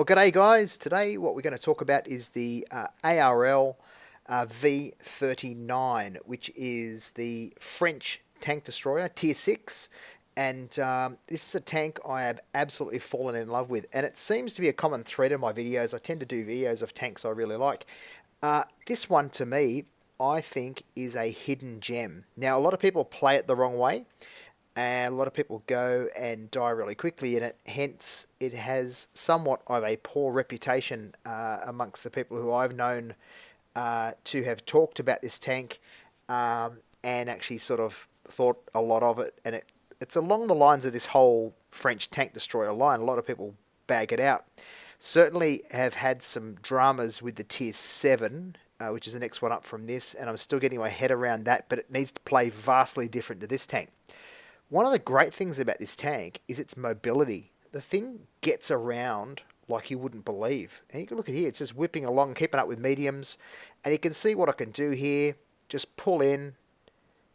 Well, g'day guys. Today what we're going to talk about is the ARL V39, which is the French tank destroyer, Tier 6. And this is a tank I have absolutely fallen in love with. And it seems to be a common thread in my videos. I tend to do videos of tanks I really like. This one, to me, I think is a hidden gem. Now, a lot of people play it the wrong way, and a lot of people go and die really quickly in it. Hence, it has somewhat of a poor reputation amongst the people who I've known to have talked about this tank and actually sort of thought a lot of it. And it's along the lines of this whole French tank destroyer line. A lot of people bag it out. Certainly have had some dramas with the Tier 7, which is the next one up from this, and I'm still getting my head around that, but it needs to play vastly different to this tank. One of the great things about this tank is its mobility. The thing gets around like you wouldn't believe. And you can look at here, it's just whipping along, keeping up with mediums. And you can see what I can do here. Just pull in,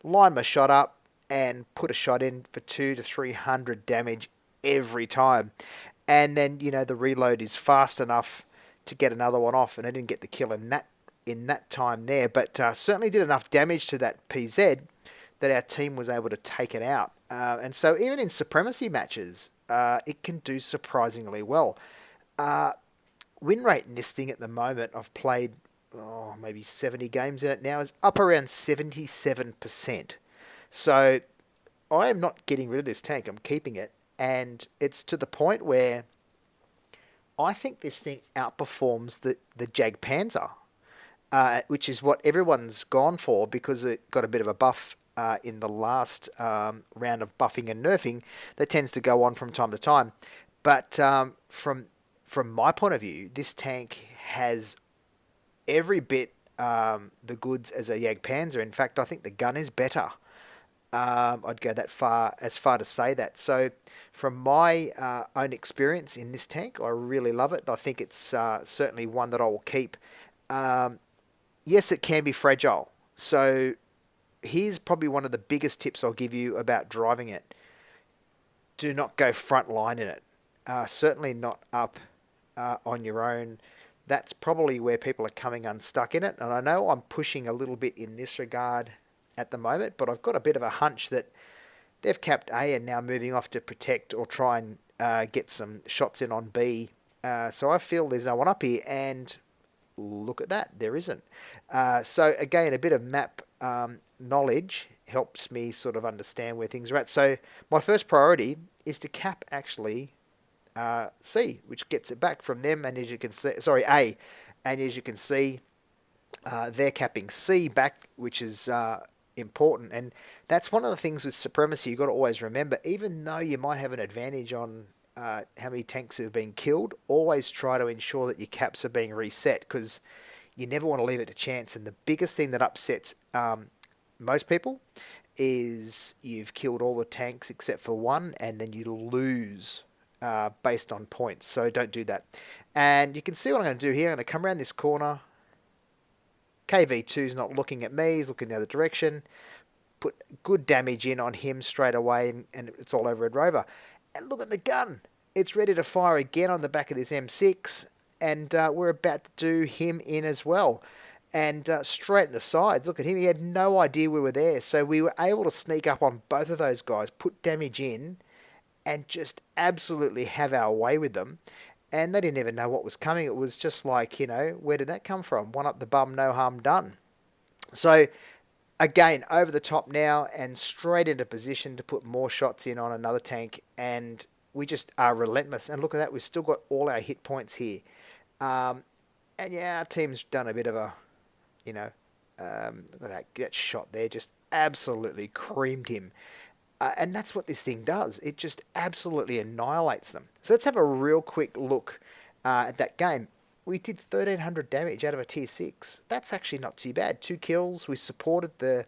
line my shot up, and put a shot in for 200 to 300 damage every time. And then, you know, the reload is fast enough to get another one off. And I didn't get the kill in that time there. But certainly did enough damage to that PZ that our team was able to take it out. And so even in supremacy matches, it can do surprisingly well. Win rate in this thing at the moment, I've played maybe 70 games in it now, is up around 77%. So I am not getting rid of this tank, I'm keeping it. And it's to the point where I think this thing outperforms the Jag Panzer, which is what everyone's gone for because it got a bit of a buff in the last round of buffing and nerfing that tends to go on from time to time. But from my point of view, this tank has every bit the goods as a Jagdpanzer. In fact, I think the gun is better. I'd go as far to say that. So from my own experience in this tank, I really love it. I think it's certainly one that I will keep. Yes, it can be fragile. So here's probably one of the biggest tips I'll give you about driving it. Do not go front line in it. Certainly not up on your own. That's probably where people are coming unstuck in it. And I know I'm pushing a little bit in this regard at the moment, but I've got a bit of a hunch that they've capped A and now moving off to protect or try and get some shots in on B. So I feel there's no one up here, and look at that, there isn't. So again, a bit of map knowledge helps me sort of understand where things are at. So my first priority is to cap actually C, which gets it back from them, and as you can see, sorry, A, and as you can see, they're capping C back, which is important. And that's one of the things with supremacy you've got to always remember. Even though you might have an advantage on how many tanks have been killed, always try to ensure that your caps are being reset, because you never want to leave it to chance. And the biggest thing that upsets most people is you've killed all the tanks except for one, and then you lose based on points. So don't do that. And you can see what I'm going to do here. I'm going to come around this corner. KV2's not looking at me, he's looking the other direction. Put good damage in on him straight away, and it's all over Red Rover. And look at the gun. It's ready to fire again on the back of this M6, and we're about to do him in as well. And straight in the sides, look at him. He had no idea we were there. So we were able to sneak up on both of those guys, put damage in, and just absolutely have our way with them. And they didn't even know what was coming. It was just like, you know, where did that come from? One up the bum, no harm done. So again, over the top now and straight into position to put more shots in on another tank. And we just are relentless. And look at that. We've still got all our hit points here. And yeah, our team's done a bit of a, you know, look at that shot there. Just absolutely creamed him. And that's what this thing does. It just absolutely annihilates them. So let's have a real quick look at that game. We did 1,300 damage out of a Tier 6. That's actually not too bad. 2 kills. We supported the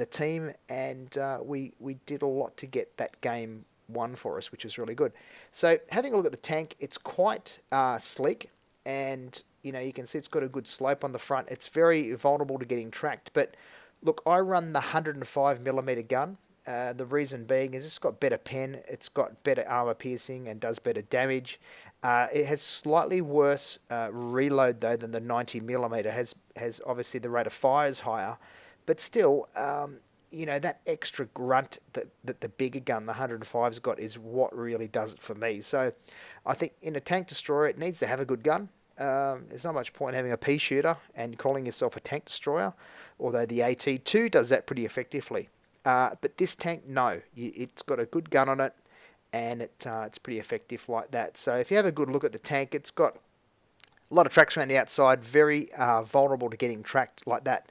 team, and we did a lot to get that game won for us, which is really good. So having a look at the tank, it's quite sleek, and you know, you can see it's got a good slope on the front. It's very vulnerable to getting tracked. But look, I run the 105mm gun. The reason being is it's got better pen, it's got better armor piercing and does better damage. It has slightly worse reload though than the 90mm. Has obviously the rate of fire is higher, but still, that extra grunt that the bigger gun, the 105's got, is what really does it for me. So I think in a tank destroyer, it needs to have a good gun. There's not much point having a pea shooter and calling yourself a tank destroyer, although the AT2 does that pretty effectively. But this tank, no, it's got a good gun on it, and it's pretty effective like that. So if you have a good look at the tank, it's got a lot of tracks around the outside, very vulnerable to getting tracked like that.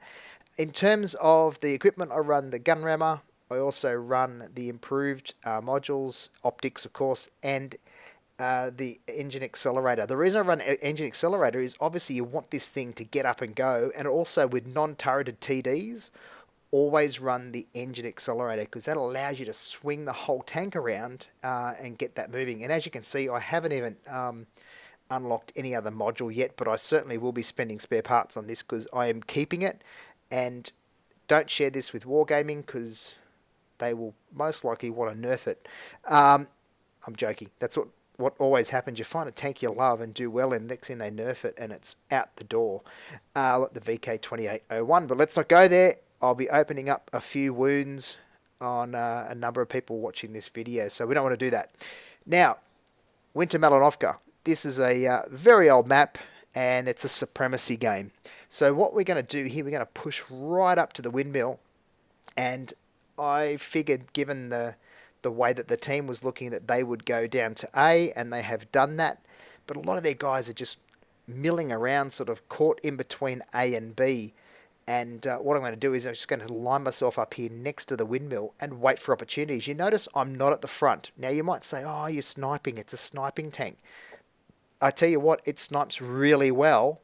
In terms of the equipment, I run the gun rammer. I also run the improved modules, optics, of course, and the engine accelerator. The reason I run engine accelerator is obviously you want this thing to get up and go, and also with non-turreted TDs, always run the engine accelerator because that allows you to swing the whole tank around and get that moving. And as you can see, I haven't even unlocked any other module yet, but I certainly will be spending spare parts on this because I am keeping it. And don't share this with Wargaming because they will most likely want to nerf it. I'm joking. That's what always happens. You find a tank you love and do well in, next thing they nerf it and it's out the door, like the VK2801. But let's not go there. I'll be opening up a few wounds on a number of people watching this video, so we don't want to do that. Now, Winter Malinovka. This is a very old map, and it's a supremacy game. So what we're going to do here, we're going to push right up to the windmill, and I figured, given the way that the team was looking, that they would go down to A, and they have done that. But a lot of their guys are just milling around, sort of caught in between A and B. And what I'm going to do is I'm just going to line myself up here next to the windmill and wait for opportunities. You notice I'm not at the front. Now you might say, oh, you're sniping. It's a sniping tank. I tell you what, it snipes really well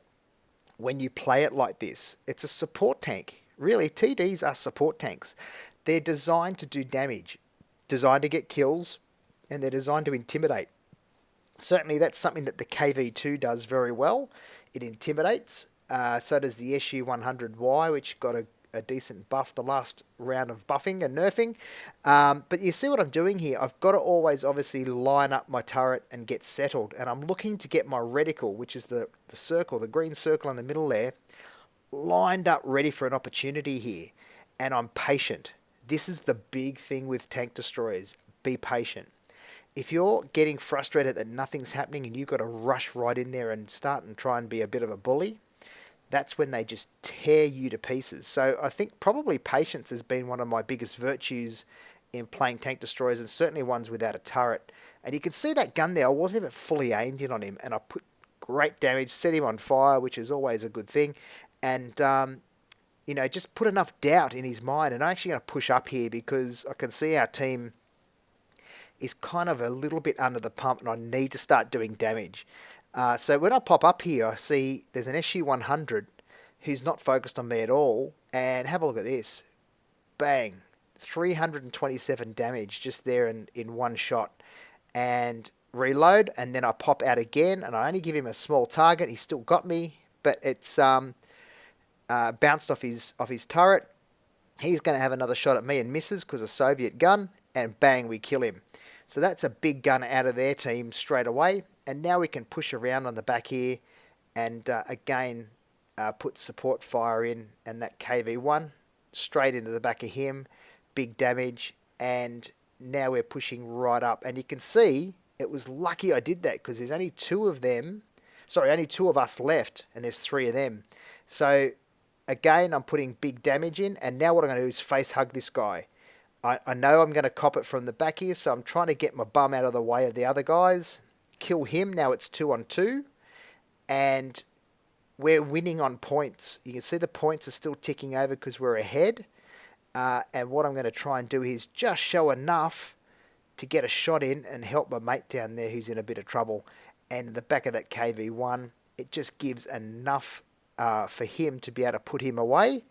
when you play it like this. It's a support tank. Really, TDs are support tanks. They're designed to do damage, designed to get kills, and they're designed to intimidate. Certainly that's something that the KV2 does very well. It intimidates. So does the SU-100Y, which got a decent buff the last round of buffing and nerfing. But you see what I'm doing here? I've got to always obviously line up my turret and get settled. And I'm looking to get my reticle, which is the circle, the green circle in the middle there, lined up ready for an opportunity here. And I'm patient. This is the big thing with tank destroyers. Be patient. If you're getting frustrated that nothing's happening and you've got to rush right in there and start and try and be a bit of a bully, that's when they just tear you to pieces. So I think probably patience has been one of my biggest virtues in playing tank destroyers, and certainly ones without a turret. And you can see that gun there, I wasn't even fully aimed in on him, and I put great damage, set him on fire, which is always a good thing. And, just put enough doubt in his mind. And I'm actually going to push up here because I can see our team is kind of a little bit under the pump and I need to start doing damage. So when I pop up here, I see there's an SU-100 who's not focused on me at all. And have a look at this. Bang. 327 damage just there in one shot. And reload, and then I pop out again, and I only give him a small target. He's still got me, but it's bounced off his turret. He's going to have another shot at me and misses because a Soviet gun, and bang, we kill him. So that's a big gun out of their team straight away. And now we can push around on the back here and again put support fire in, and that KV1 straight into the back of him. Big damage, and now we're pushing right up. And you can see it was lucky I did that because there's only two of us left, and there's three of them. So again, I'm putting big damage in, and now what I'm going to do is face hug this guy. I know I'm going to cop it from the back here, so I'm trying to get my bum out of the way of the other guys. Kill him. Now it's 2-on-2, and we're winning on points. You can see the points are still ticking over because we're ahead. And what I'm going to try and do is just show enough to get a shot in and help my mate down there who's in a bit of trouble. And in the back of that KV1, it just gives enough for him to be able to put him away.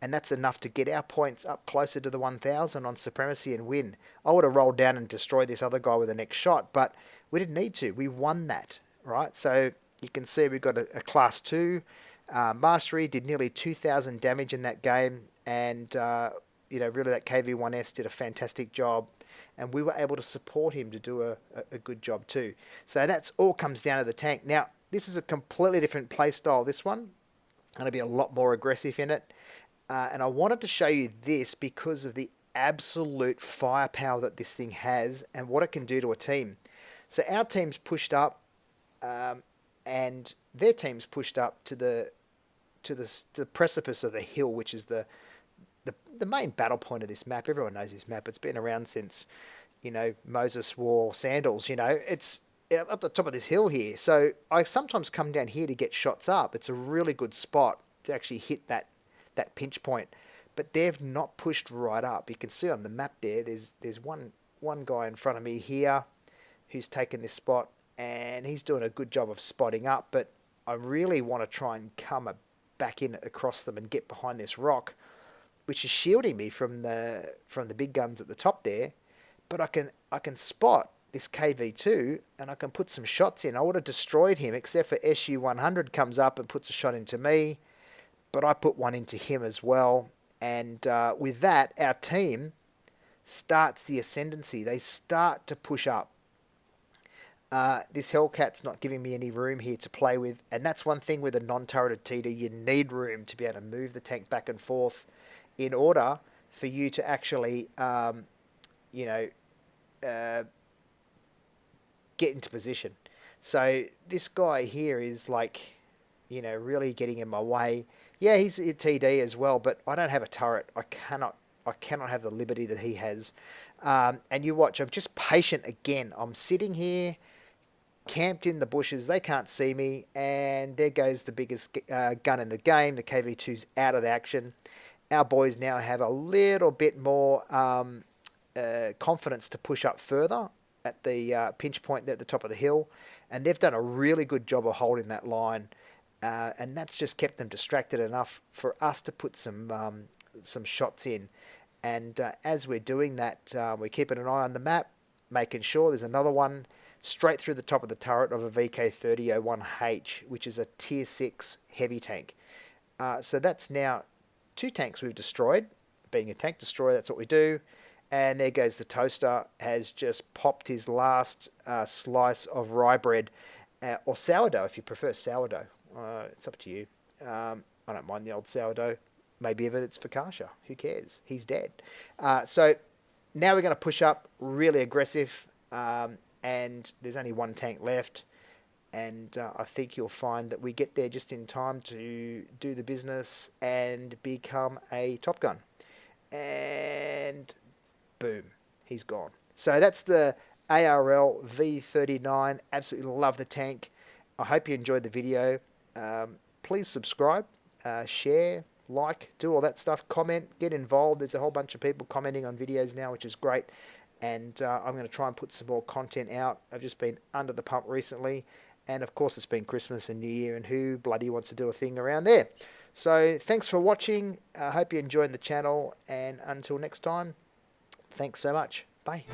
And that's enough to get our points up closer to the 1,000 on supremacy and win. I would have rolled down and destroyed this other guy with the next shot, but we didn't need to. We won that, right? So you can see we've got a class 2 mastery, did nearly 2,000 damage in that game, and really that KV1S did a fantastic job, and we were able to support him to do a good job too. So that's all comes down to the tank. Now, this is a completely different play style, this one. I'm going to be a lot more aggressive in it. And I wanted to show you this because of the absolute firepower that this thing has and what it can do to a team. So our team's pushed up, and their team's pushed up to the precipice of the hill, which is the main battle point of this map. Everyone knows this map. It's been around since, Moses wore sandals. It's up the top of this hill here. So I sometimes come down here to get shots up. It's a really good spot to actually hit that pinch point. But they've not pushed right up. You can see on the map there, there's one guy in front of me here who's taken this spot, and he's doing a good job of spotting up. But I really want to try and come back in across them and get behind this rock, which is shielding me from the big guns at the top there. But I can spot this KV2 and I can put some shots in. I would have destroyed him, except for SU100 comes up and puts a shot into me, but I put one into him as well. And with that, our team starts the ascendancy. They start to push up. This Hellcat's not giving me any room here to play with, and that's one thing with a non-turreted TD. You need room to be able to move the tank back and forth in order for you to actually, get into position. So this guy here is like, really getting in my way. Yeah, he's a TD as well, but I don't have a turret. I cannot have the liberty that he has. And you watch, I'm just patient again. I'm sitting here, camped in the bushes. They can't see me, and there goes the biggest gun in the game. The KV2's out of the action. Our boys now have a little bit more confidence to push up further at the pinch point there at the top of the hill, and they've done a really good job of holding that line, and that's just kept them distracted enough for us to put some shots in. And as we're doing that, we're keeping an eye on the map, making sure there's another one straight through the top of the turret of a VK3001H, which is a tier 6 heavy tank. So that's now 2 tanks we've destroyed. Being a tank destroyer, that's what we do. And there goes the toaster, has just popped his last slice of rye bread, or sourdough if you prefer sourdough. It's up to you. I don't mind the old sourdough. Maybe if it's focaccia. Who cares? He's dead. So now we're going to push up really aggressive, and there's only 1 tank left. And I think you'll find that we get there just in time to do the business and become a Top Gun. And boom, he's gone. So that's the ARL V39. Absolutely love the tank. I hope you enjoyed the video. Please subscribe, share, like, do all that stuff, comment, get involved. There's a whole bunch of people commenting on videos now, which is great. And I'm going to try and put some more content out. I've just been under the pump recently. And of course, it's been Christmas and New Year, and who bloody wants to do a thing around there? So thanks for watching. I hope you enjoyed the channel. And until next time, thanks so much. Bye.